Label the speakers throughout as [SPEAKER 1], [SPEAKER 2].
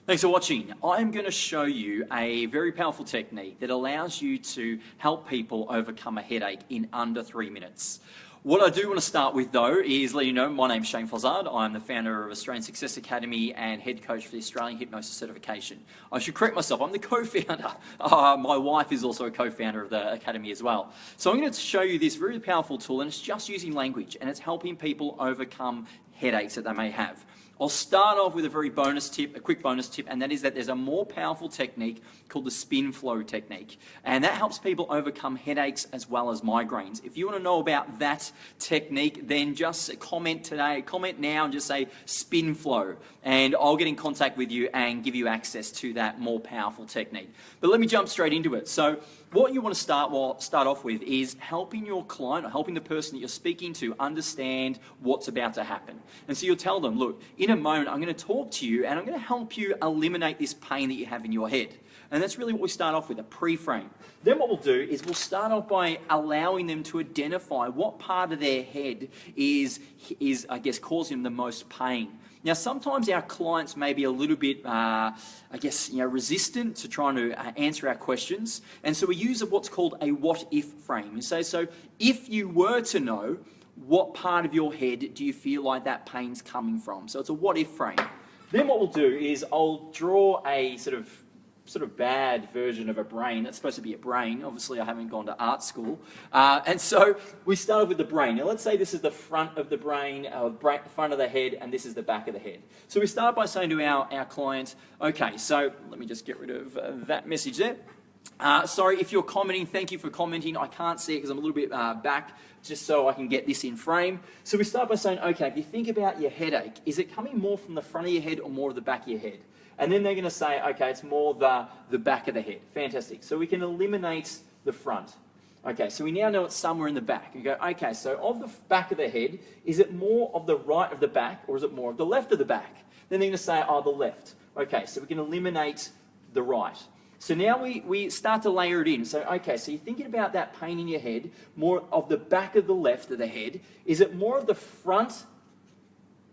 [SPEAKER 1] Thanks for watching. I'm going to show you a very powerful technique that allows you to help people overcome a headache in under 3 minutes. What I do want to start with though is let you know my name's Shane Fozzard. I'm the founder of Australian Success Academy and head coach for the Australian Hypnosis Certification. I should correct myself, I'm the co-founder. My wife is also a co-founder of the Academy as well. So I'm going to show you this very powerful tool, and it's just using language and it's helping people overcome headaches that they may have. I'll start off with a quick bonus tip, and that is that there's a more powerful technique called the spin flow technique. And that helps people overcome headaches as well as migraines. If you want to know about that technique, then just comment now and just say spin flow. And I'll get in contact with you and give you access to that more powerful technique. But let me jump straight into it. So what you want to start off with is helping your client, or helping the person that you're speaking to, understand what's about to happen. And so you'll tell them, look, in a moment I'm going to talk to you and I'm going to help you eliminate this pain that you have in your head. And that's really what we start off with, a pre-frame. Then what we'll do is we'll start off by allowing them to identify what part of their head is I guess, causing them the most pain. Now, sometimes our clients may be a little bit, resistant to trying to answer our questions. And so we use what's called a what-if frame. And so if you were to know, what part of your head do you feel like that pain's coming from? So it's a what-if frame. Then what we'll do is I'll draw a sort of bad version of a brain. That's supposed to be a brain. Obviously, I haven't gone to art school. And so we start with the brain. Now, let's say this is the front of the brain, front of the head, and this is the back of the head. So we start by saying to our client, okay, so let me just get rid of that message there. Sorry, if you're commenting, thank you for commenting. I can't see it because I'm a little bit back, just so I can get this in frame. So we start by saying, okay, if you think about your headache, is it coming more from the front of your head or more of the back of your head? And then they're going to say, okay, it's more the back of the head. Fantastic. So we can eliminate the front. Okay, so we now know it's somewhere in the back. You go, okay, so of the back of the head, is it more of the right of the back or is it more of the left of the back? Then they're going to say, oh, the left. Okay, so we can eliminate the right. So now we start to layer it in. So, okay, so you're thinking about that pain in your head, more of the back of the left of the head. Is it more of the front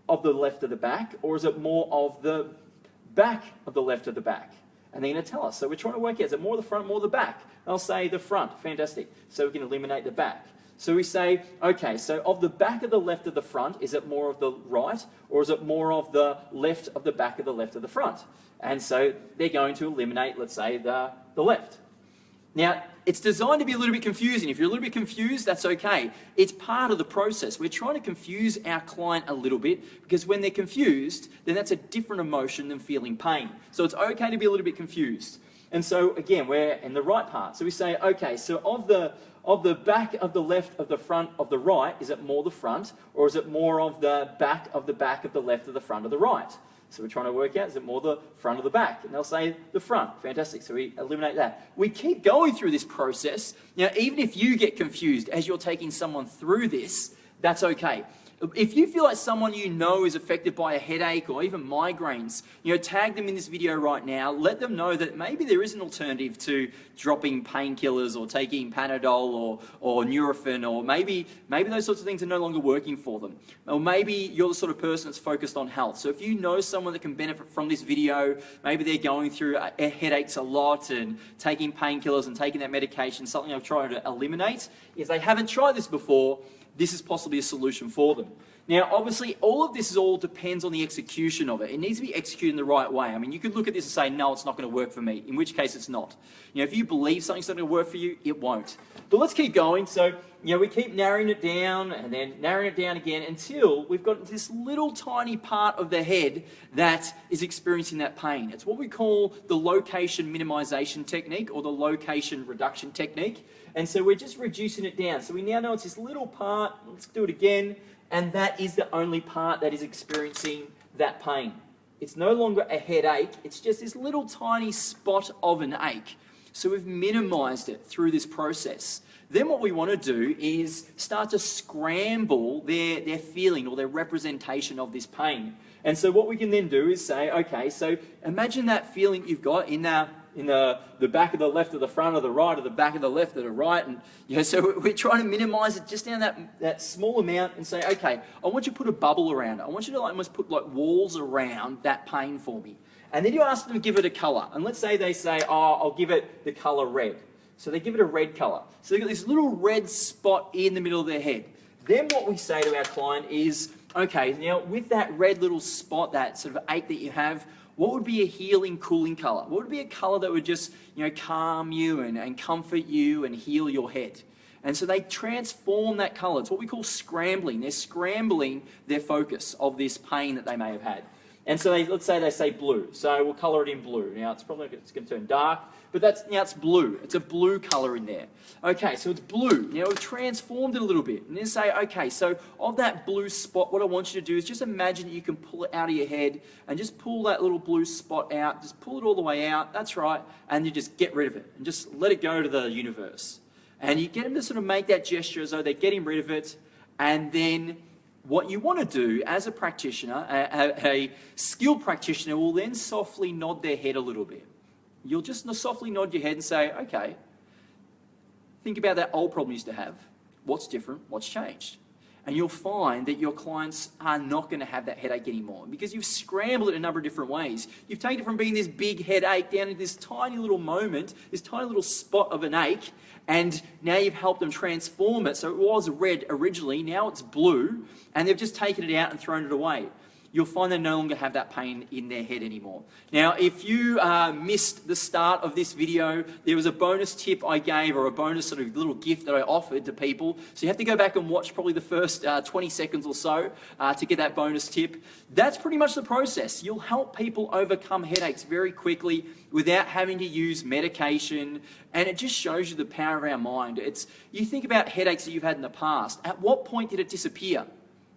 [SPEAKER 1] of the left of the back, or is it more of the back of the left of the back? And they're going to tell us. So we're trying to work out, is it more the front, more the back? I'll say the front. Fantastic. So we can eliminate the back. So we say, okay, so of the back of the left of the front, is it more of the right, or is it more of the left of the back of the left of the front? And so they're going to eliminate, let's say, the left. Now, it's designed to be a little bit confusing. If you're a little bit confused, that's okay. It's part of the process. We're trying to confuse our client a little bit, because when they're confused, then that's a different emotion than feeling pain. So it's okay to be a little bit confused. And so, again, we're in the right part. So we say, okay, so of the back of the left of the front of the right, is it more the front, or is it more of the back of the left of the front of the right? So we're trying to work out, is it more the front or the back? And they'll say the front. Fantastic. So we eliminate that. We keep going through this process. Now, even if you get confused as you're taking someone through this, that's okay. If you feel like someone you know is affected by a headache or even migraines, tag them in this video right now. Let them know that maybe there is an alternative to dropping painkillers or taking Panadol or Nurofen, or maybe those sorts of things are no longer working for them. Or maybe you're the sort of person that's focused on health. So if you know someone that can benefit from this video, maybe they're going through headaches a lot and taking painkillers and taking that medication, something I've tried to eliminate. If they haven't tried this before, this is possibly a solution for them. Now, obviously, all of this all depends on the execution of it. It needs to be executed in the right way. I mean, you could look at this and say, no, it's not going to work for me, in which case it's not. If you believe something's not going to work for you, it won't. But let's keep going. So, we keep narrowing it down and then narrowing it down again until we've got this little tiny part of the head that is experiencing that pain. It's what we call the location minimization technique, or the location reduction technique. And so we're just reducing it down. So we now know it's this little part. Let's do it again. And that is the only part that is experiencing that pain. It's no longer a headache. It's just this little tiny spot of an ache. So we've minimized it through this process. Then what we want to do is start to scramble their feeling or their representation of this pain. And so what we can then do is say, okay, so imagine that feeling you've got in in the back of the left or the front or the right or the back of the left or the right. And so we're trying to minimize it just down that small amount and say, okay, I want you to put a bubble around it. I want you to almost put like walls around that pain for me. And then you ask them to give it a color. And let's say they say, oh, I'll give it the color red. So they give it a red color. So they've got this little red spot in the middle of their head. Then what we say to our client is, okay, now with that red little spot, that sort of ache that you have, what would be a healing, cooling color? What would be a color that would just, calm you and comfort you and heal your head? And so they transform that color. It's what we call scrambling. They're scrambling their focus of this pain that they may have had. And so let's say they say blue. So we'll color it in blue. Now it's going to turn dark, but it's blue. It's a blue color in there. Okay, so it's blue. Now we've transformed it a little bit. And then say, okay, so of that blue spot, what I want you to do is just imagine that you can pull it out of your head and just pull that little blue spot out. Just pull it all the way out. That's right. And you just get rid of it and just let it go to the universe. And you get them to sort of make that gesture as though they're getting rid of it. And then what you want to do as a practitioner, a skilled practitioner, will then softly nod their head a little bit. You'll just softly nod your head and say, okay, think about that old problem you used to have. What's different? What's changed? And you'll find that your clients are not going to have that headache anymore because you've scrambled it a number of different ways. You've taken it from being this big headache down to this tiny little moment, this tiny little spot of an ache, and now you've helped them transform it. So it was red originally, now it's blue, and they've just taken it out and thrown it away. You'll find they no longer have that pain in their head anymore. Now, if you missed the start of this video, there was a bonus tip I gave, or a bonus sort of little gift that I offered to people. So you have to go back and watch probably the first 20 seconds or so to get that bonus tip. That's pretty much the process. You'll help people overcome headaches very quickly without having to use medication, and it just shows you the power of our mind. You think about headaches that you've had in the past. At what point did it disappear?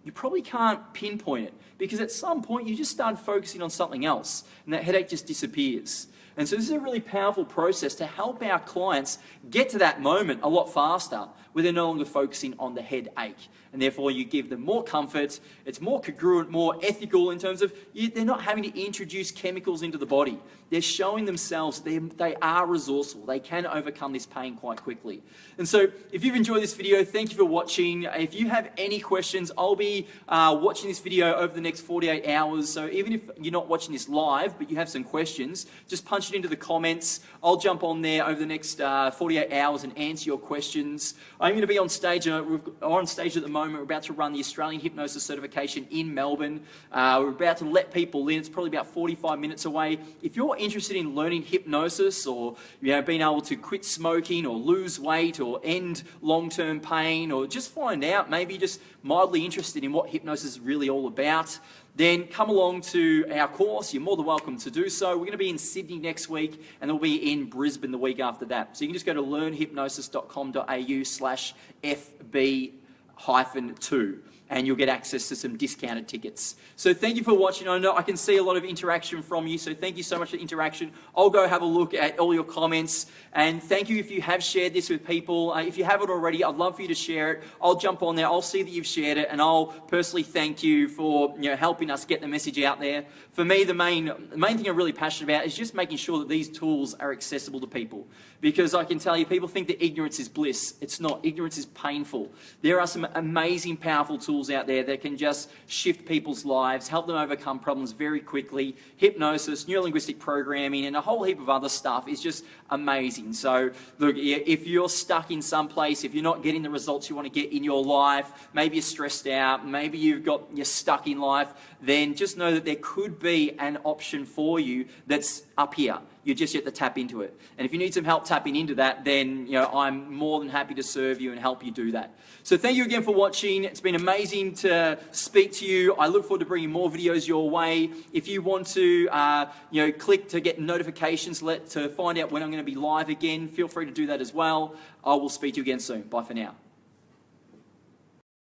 [SPEAKER 1] You probably can't pinpoint it because at some point you just start focusing on something else and that headache just disappears. And so this is a really powerful process to help our clients get to that moment a lot faster where they're no longer focusing on the headache. And therefore you give them more comfort, it's more congruent, more ethical in terms of they're not having to introduce chemicals into the body. They're showing themselves they are resourceful. They can overcome this pain quite quickly. And so if you've enjoyed this video, thank you for watching. If you have any questions, I'll be watching this video over the next 48 hours. So even if you're not watching this live, but you have some questions, just punch it into the comments. I'll jump on there over the next 48 hours and answer your questions. I'm going to be on stage. We're on stage at the moment. We're about to run the Australian Hypnosis Certification in Melbourne. We're about to let people in. It's probably about 45 minutes away. If you're interested in learning hypnosis or being able to quit smoking or lose weight or end long-term pain or just find out, maybe just mildly interested in what hypnosis is really all about, then come along to our course. You're more than welcome to do so. We're going to be in Sydney next week, and we'll be in Brisbane the week after that. So you can just go to learnhypnosis.com.au/FB-2, and you'll get access to some discounted tickets. So thank you for watching. I know I can see a lot of interaction from you, so thank you so much for the interaction. I'll go have a look at all your comments, and thank you if you have shared this with people. If you haven't already, I'd love for you to share it. I'll jump on there, I'll see that you've shared it, and I'll personally thank you for helping us get the message out there. For me, the main thing I'm really passionate about is just making sure that these tools are accessible to people. Because I can tell you, people think that ignorance is bliss. It's not. Ignorance is painful. There are some amazing, powerful tools out there that can just shift people's lives, help them overcome problems very quickly. Hypnosis, neurolinguistic programming, and a whole heap of other stuff is just amazing. So, look, if you're stuck in some place, if you're not getting the results you want to get in your life, maybe you're stressed out, maybe you're stuck in life, then just know that there could be an option for you that's up here. You just have to tap into it. And if you need some help tapping into that, then I'm more than happy to serve you and help you do that. So thank you again for watching. It's been amazing to speak to you. I look forward to bringing more videos your way. If you want to click to get notifications to find out when I'm going to be live again, feel free to do that as well. I will speak to you again soon. Bye for now.